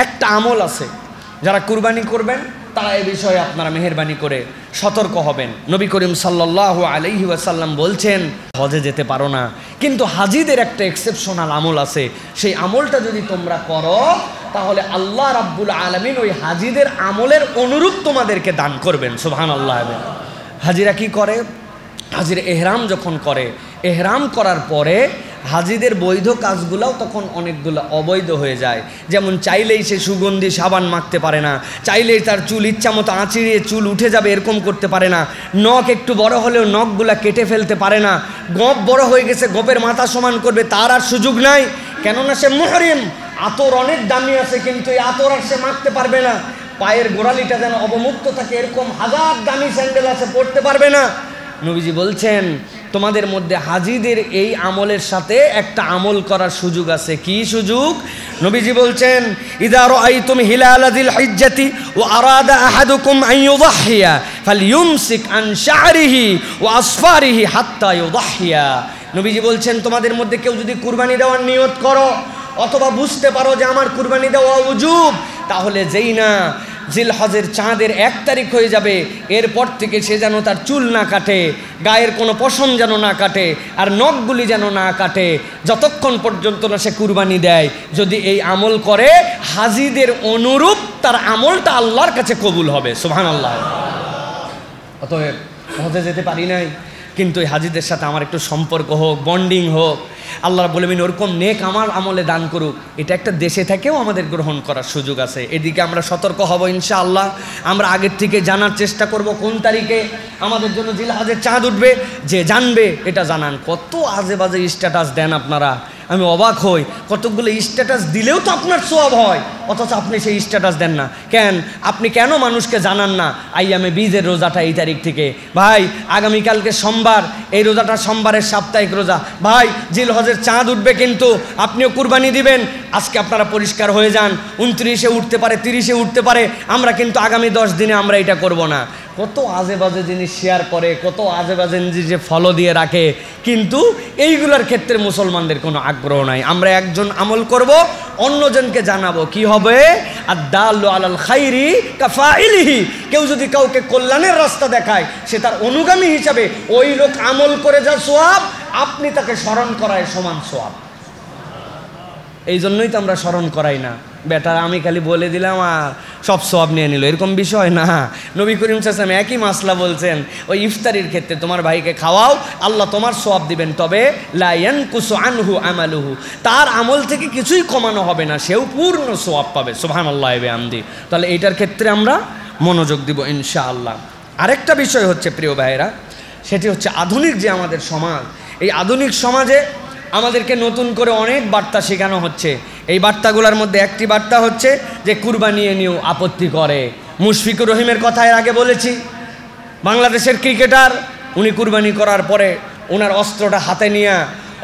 একটা আমল আছে, যারা কুরবানি করবেন তারা এই বিষয়ে আপনারা মেহেরবানি করে সতর্ক হবেন। নবী করিম সাল্লাল্লাহু আলাইহি ওয়াসাল্লাম বলছেন, হজে যেতে পারো না, কিন্তু হাজিদের একটা এক্সেপশনাল আমল আছে, সেই আমলটা যদি তোমরা করো তাহলে আল্লাহ রাব্বুল আলামিন ওই হাজিদের আমলের অনুরূপ তোমাদেরকে দান করবেন। সুবহানাল্লাহ। হাজিরা কি করে? হাজির এহরাম যখন করে, এহরাম করার পরে হাজিদের বৈধ কাজগুলোও তখন অনেকগুলো অবৈধ হয়ে যায়। যেমন চাইলেই সে সুগন্ধি সাবান মাখতে পারে না, চাইলেই তার চুল ইচ্ছা মতো আঁচিড়িয়ে চুল উঠে যাবে এরকম করতে পারে না, নখ একটু বড় হলেও নখগুলা কেটে ফেলতে পারে না, গোপ বড় হয়ে গেছে গোপের মাথা সমান করবে তার আর সুযোগ নাই, কেননা সে মুহরিম। আতর অনেক দামি আছে কিন্তু এই আতর আর সে মাখতে পারবে না, পায়ের গোড়ালিটা যেন অবমুক্ত থাকে এরকম হাজার দামি স্যান্ডেল আছে পড়তে পারবে না। নবীজি বলছেন তোমাদের মধ্যে হাজিদের এই আমলের সাথে একটা আমল করার সুযোগ আছে। কি সুযোগ? নবীজি বলছেন, ইযা রাআইতুম হিলাল যিল হিজ্জাতি ওয়া আরাদা আহাদুকুম আন ইউযাহিয়া ফালইউমসিক আন শা'রিহি ওয়া আসফারিহি হাত্তা ইউযাহিয়া। নবীজি বলছেন তোমাদের মধ্যে কেউ যদি কুরবানি দেওয়ার নিয়ত করো অথবা বুঝতে পারো যে আমার কুরবানি দেওয়া ওয়াজিব, তাহলে যেই না জিলহজের চাঁদের 1 তারিখ হয়ে যাবে এরপর থেকে সে যেন তার চুল না কাটে, গায়ের কোনো পশম যেন না কাটে, আর নখগুলি যেন না কাটে যতক্ষণ পর্যন্ত না সে কুরবানি দেয়। যদি এই আমল করে হাজিদের অনুরূপ তার আমলটা আল্লাহর কাছে কবুল হবে। সুবহানাল্লাহ। অতএব হজে যেতে পারি নাই, কিন্তু এই হাজিদের সাথে আমার একটু সম্পর্ক হোক, বন্ডিং হোক, আল্লাহ বলবেন ওরকম নেক আমার আমলে দান করুক। এটা একটা দেশে থেকেও আমাদের গ্রহণ করার সুযোগ আছে। এদিকে আমরা সতর্ক হব ইনশাআল্লাহ। আমরা আগের থেকে জানার চেষ্টা করব কোন তারিখে আমাদের জন্য জিলহজের চাঁদ উঠবে। যে জানবে এটা জানান। কত আজে বাজে স্ট্যাটাস দেন আপনারা, আমি অবাক হই। কতগুলো স্ট্যাটাস দিলেও তো আপনার সওয়াব হয়, অথচ আপনি সেই স্ট্যাটাস দেন না কেন? আপনি কেন মানুষকে জানান না আইয়ামে বীজের রোজাটা এই তারিখ থেকে? ভাই আগামীকালকে সোমবার, এই রোজাটা সোমবারের সাপ্তাহিক রোজা। ভাই জিলহজের চাঁদ উঠবে কিন্তু আপনিও কুরবানি দিবেন। আজকে আপনারা পরিষ্কার হয়ে যান, 29-এ উঠতে পারে, 30-এ উঠতে পারে, আমরা কিন্তু আগামী 10 দিনে আমরা এটা করব না। কত আজে বাজে জিনিস শেয়ার করে, কত আজে বাজে জিনিস ফলো দিয়ে রাখে, কিন্তু এইগুলোর ক্ষেত্রে মুসলমানদের কোনো আগ্রহ নাই। আমরা একজন আমল করব, অন্যজনকে জানাবো। কি হবে? আদ-দাল্লু আলাল খাইরি কাফাইলিহি। কেউ যদি কাউকে কল্যাণের রাস্তা দেখায় সে তার অনুগামী হিসাবে ওই লোক আমল করে যা সওয়াব, আপনি তাকে স্মরণ করায় সমান সওয়াব। এই জন্যই তো আমরা স্মরণ করাই না। বেটা আমি খালি বলে দিলাম আর সব সওয়াব নিয়ে নিল, এরকম বিষয় না। নবী করিম সাল্লাল্লাহু আলাইহি ওয়াসাল্লাম একই মাসলা বলছেন, ওই ইফতারির ক্ষেত্রে তোমার ভাইকে খাওয়াও, আল্লাহ তোমার সওয়াব দিবেন, তবে লা ইয়ানকুসু আনহু আমালুহু, তার আমল থেকে কিছুই কমানো হবে না, সেও পূর্ণ সওয়াব পাবে। সুবহানাল্লাহি ওয়া বিহামদি। তাহলে এইটার ক্ষেত্রে আমরা মনোযোগ দিব ইনশাআল্লাহ। আরেকটা বিষয় হচ্ছে প্রিয় ভাইয়েরা, সেটি হচ্ছে আধুনিক যে আমাদের সমাজ, এই আধুনিক সমাজে আমাদেরকে নতুন করে অনেক বার্তা শেখানো হচ্ছে। এই বার্তাগুলোর মধ্যে একটি বার্তা হচ্ছে যে কুরবানি নিয়েও আপত্তি করে। মুশফিকুর রহিমের কথা এর আগে বলেছি, বাংলাদেশের ক্রিকেটার, উনি কুরবানি করার পরে ওনার অস্ত্রটা হাতে নিয়ে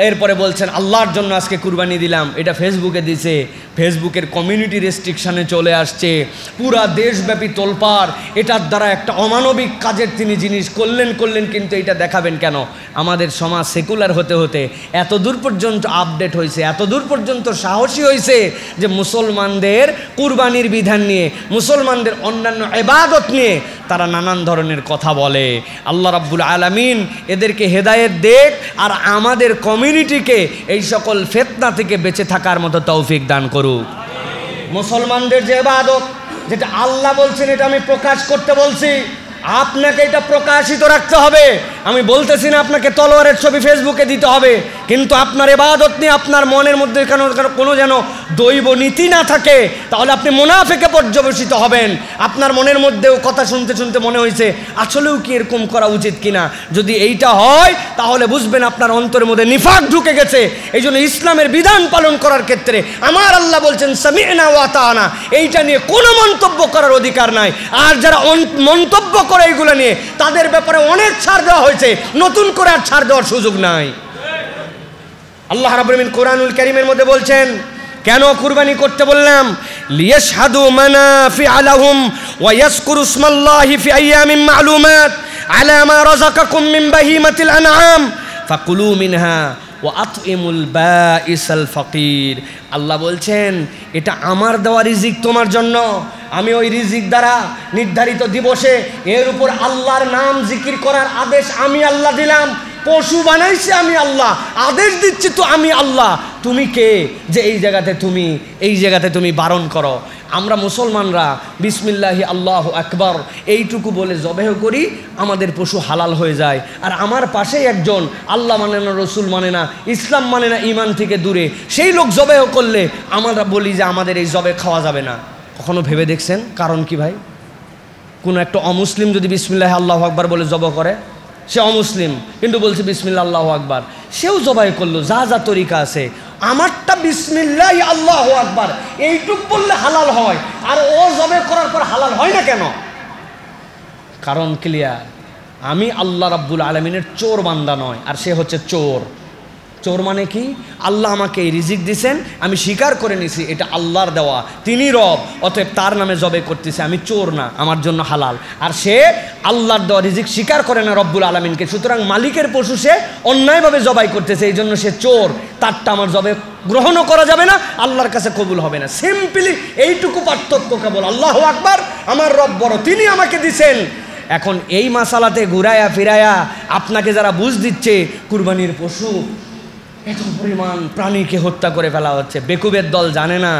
এরপরে বলছেন আল্লাহর জন্য আজকে কুরবানি দিলাম। এটা ফেসবুকে দিছে, ফেসবুকের কমিউনিটি রেস্ট্রিকশানে চলে আসছে, পুরা দেশব্যাপী তোলপাড়। এটার দ্বারা একটা অমানবিক কাজের তিনি জিনিস করলেন, কিন্তু এটা দেখাবেন কেন? আমাদের সমাজ সেকুলার হতে হতে এত দূর পর্যন্ত আপডেট হয়েছে, এত দূর পর্যন্ত সাহসী হয়েছে যে মুসলমানদের কুরবানির বিধান নিয়ে, মুসলমানদের অন্যান্য ইবাদত নিয়ে তারা নানান ধরনের কথা বলে। আল্লাহ রাব্বুল আলামিন এদেরকে হেদায়েত দেখ, আর আমাদের কমিউনিটিকে এই সকল ফিতনা থেকে বেঁচে থাকার মতো তৌফিক দান করুক। মুসলমানদের যে ইবাদত, যেটা আল্লাহ বলছেন এটা আমি প্রকাশ করতে বলছি, আপনাকে এটা প্রকাশিত রাখতে হবে। আমি বলতেছি না আপনাকে তলোয়ারের ছবি ফেসবুকে দিতে হবে, কিন্তু আপনার ইবাদত নিয়ে আপনার মনের মধ্যে কোনো যেন দৈব নীতি না থাকে, তাহলে আপনি মুনাফিকে পর্যবসিত হবেন। আপনার মনের মধ্যেও কথা শুনতে শুনতে মনে হয়েছে আসলেও কি এরকম করা উচিত কিনা। যদি এইটা হয় তাহলে বুঝবেন আপনার অন্তরের মধ্যে নিফাক ঢুকে গেছে। এই জন্য ইসলামের বিধান পালন করার ক্ষেত্রে আমার আল্লাহ বলছেন সামি'না ওয়া আতা'না, এইটা নিয়ে কোনো মন্তব্য করার অধিকার নাই। আর যারা মন্তব্য করে এইগুলো নিয়ে, তাদের ব্যাপারে অনেক ছাড় দেওয়া হয়েছে, নতুন করে আর ছাড় দেওয়ার সুযোগ নাই। আল্লাহ রাব্বুল আলামিন কোরআনুল কারীমের মধ্যে বলছেন, কেন কুরবানি করতে বললাম? লিয়াশহাদু মানাফিআ লাহুম ওয়া ইয়াযকুরু ইসমাল্লাহি ফি আইয়ামিন মা'লুমাত আলা মা রাযাকাকুম মিন বাহিমাতিল আনআম ফাকুলু মিনহা ওয়া আতইমুল বাঈসাল ফাকির। আল্লাহ বলছেন এটা আমার দেওয়া রিজিক তোমার জন্য। আমি ওই রিজিক দ্বারা নির্ধারিত দিবসে এর উপর আল্লাহর নাম জিকির করার আদেশ আমি আল্লাহ দিলাম। পশু বানাইছি আমি আল্লাহ, আদেশ দিচ্ছি তো আমি আল্লাহ। তুমি কে যে এই জায়গাতে তুমি বারণ করো? আমরা মুসলমানরা বিসমিল্লাহি আল্লাহু আকবার এইটুকু বলে জবেহ করি, আমাদের পশু হালাল হয়ে যায়। আর আমার পাশেই একজন আল্লাহ মানে না, রসুল মানে না, ইসলাম মানে না, ঈমান থেকে দূরে, সেই লোক জবেহ করলে আমরা বলি যে আমাদের এই জবে খাওয়া যাবে না। কখনো ভেবে দেখছেন কারণ কি ভাই? কোনো একটা অমুসলিম যদি বিসমিল্লাহি আল্লাহু আকবার বলে জবাহ করে, সে অমুসলিম কিন্তু বলছে বিসমিল্লাহ আল্লাহু আকবার, সেও জবাই করলো, যা যা তরিকা আছে। আমারটা বিসমিল্লাহি আল্লাহু আকবার এইটুক বললে হালাল হয়, আর ও জবাই করার পর হালাল হয় না কেন? কারণ ক্লিয়ার, আমি আল্লাহ রাব্বুল আলামিনের চোর বান্দা নয়, আর সে হচ্ছে চোর। চোর মানে কি? আল্লাহ আমাকে এই রিজিক দিছেন, আমি স্বীকার করে নিছি এটা আল্লাহর দেওয়া, তিনি রব, অতএব তার নামে জবে করতেছে, আমি চোর না, আমার জন্য হালাল। আর সে আল্লাহর দেওয়া রিজিক স্বীকার করে না রব্বুল আলামিনকে, সুতরাং মালিকের পশু সে অন্যায়ভাবে জবাই করতেছে, এই জন্য সে চোর। তারটা আমার জবে গ্রহণও করা যাবে না, আল্লাহর কাছে কবুল হবে না। সিম্পলি এইটুকু পার্থক্য কেবল। আল্লাহু আকবার, আমার রব বড়, তিনি আমাকে দিছেন। এখন এই মাসালাতে ঘুরায়া ফিরায়া আপনাকে যারা বুঝ দিচ্ছে কুরবানির পশু এত পরিমাণ প্রাণীকে হত্যা করে ফেলা হচ্ছে, বেকুবের দল জানে না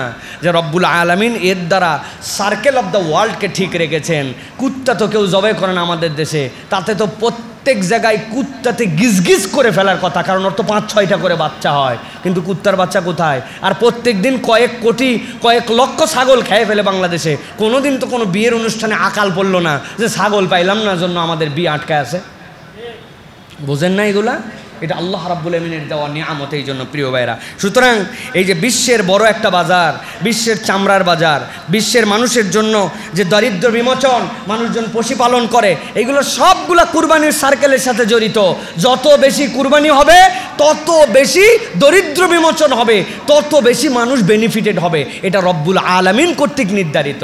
যে রব্বুল আলামিন এর দ্বারা সার্কেল অফ দ্য ওয়ার্ল্ডকে ঠিক রেখেছেন। কুত্তা তো কেউ জবাই করে না আমাদের দেশে, তাতে তো প্রত্যেক জায়গায় কুত্তাতে গিজগিজ করে ফেলার কথা, কারণ ওর তো 5-6টা করে বাচ্চা হয়, কিন্তু কুত্তার বাচ্চা কোথায়? আর প্রত্যেক দিন কয়েক কোটি কয়েক লক্ষ ছাগল খেয়ে ফেলে বাংলাদেশে। কোনো দিন তো কোনো বিয়ের অনুষ্ঠানে আকাল পড়লো না যে ছাগল পাইলাম না জন্য আমাদের বিয়ে আটকায় আছে। বোঝেন না এগুলা? এটা আল্লাহ রাব্বুল আমিনের দেওয়া নিয়ামত। এই জন্য প্রিয় ভাইরা, সুতরাং এই যে বিশ্বের বড় একটা বাজার, বিশ্বের চামড়ার বাজার, বিশ্বের মানুষের জন্য যে দরিদ্র বিমোচন মানুষজন পশুপালন করে, এগুলো সবগুলা কুরবানির সার্কেলের সাথে জড়িত। যত বেশি কুরবানি হবে তত বেশি দরিদ্র বিমোচন হবে, তত বেশি মানুষ বেনিফিটেড হবে। এটা রব্বুল আলামিন কর্তৃক নির্ধারিত।